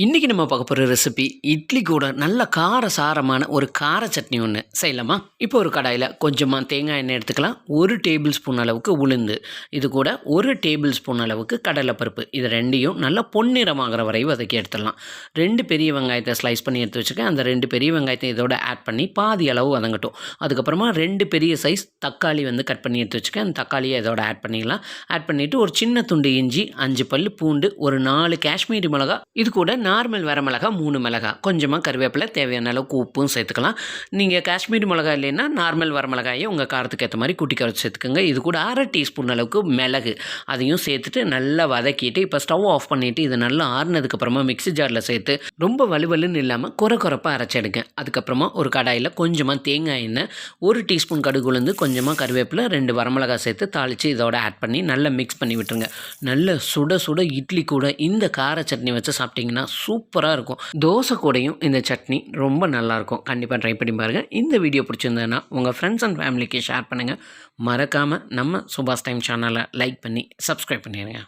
இன்றைக்கி நம்ம பார்க்க போகிற ரெசிபி இட்லி கூட நல்ல கார சாரமான ஒரு கார சட்னி ஒன்று செய்யலாமா. இப்போ ஒரு கடாயில் கொஞ்சமாக தேங்காய் எண்ணெய் எடுத்துக்கலாம். 1 டேபிள் ஸ்பூன் அளவுக்கு உளுந்து, இது கூட 1 டேபிள் ஸ்பூன் அளவுக்கு கடலைப்பருப்பு, இது ரெண்டையும் நல்லா பொன்னிறமாகிற வரை வதக்கி எடுத்துடலாம். 2 பெரிய வெங்காயத்தை ஸ்லைஸ் பண்ணி எடுத்து வச்சுக்கேன். அந்த 2 பெரிய வெங்காயத்தை இதோட ஆட் பண்ணி பாதி அளவு வதங்கட்டும். அதுக்கப்புறமா 2 பெரிய சைஸ் தக்காளி கட் பண்ணி எடுத்து வச்சுக்கேன். அந்த தக்காளியை இதோட ஆட் பண்ணிடலாம். ஆட் பண்ணிவிட்டு ஒரு சின்ன துண்டு இஞ்சி, 5 பல் பூண்டு, ஒரு 4 காஷ்மீரி மிளகா, இது கூட நார்மல் வரமிளகா 3 மிளகா, கொஞ்சமாக கருவேப்பிலை, தேவையான அளவுக்கு உப்பும் சேர்த்துக்கலாம். நீங்கள் காஷ்மீரி மிளகா இல்லைன்னா நார்மல் வரமிளகாயை உங்கள் காரத்துக்கு ஏற்ற மாதிரி குட்டி குறைச்சி சேர்த்துக்கோங்க. இது கூட 1/2 டீஸ்பூன் அளவுக்கு மிளகு, அதையும் சேர்த்துட்டு நல்லா வதக்கிட்டு இப்போ ஸ்டவ் ஆஃப் பண்ணிவிட்டு இது நல்லா ஆறுனதுக்கப்புறமா மிக்ஸி ஜாரில் சேர்த்து ரொம்ப வலுவலுன்னு இல்லாமல் குறைப்பாக அரைச்சிடுங்க. அதுக்கப்புறமா ஒரு கடாயில் கொஞ்சமாக தேங்காய் எண்ணெய், 1 டீஸ்பூன் கடுகு உளுந்து, கொஞ்சமாக கருவேப்பிலை, 2 வரமிளகா சேர்த்து தாளித்து இதோட ஆட் பண்ணி நல்லா மிக்ஸ் பண்ணி விட்டுருங்க. நல்ல சுட சுட இட்லி கூட இந்த கார சட்னி வச்சு சாப்பிட்டிங்கன்னா சூப்பராக இருக்கும். தோசை கூடயும் இந்த சட்னி ரொம்ப நல்லாயிருக்கும். கண்டிப்பாக ட்ரை பண்ணி பாருங்கள். இந்த வீடியோ பிடிச்சிருந்ததுன்னா உங்கள் ஃப்ரெண்ட்ஸ் அண்ட் ஃபேமிலிக்கு ஷேர் பண்ணுங்கள். மறக்காமல் நம்ம சுபாஷ் டைம் சேனலை லைக் பண்ணி சப்ஸ்கிரைப் பண்ணிடுங்க.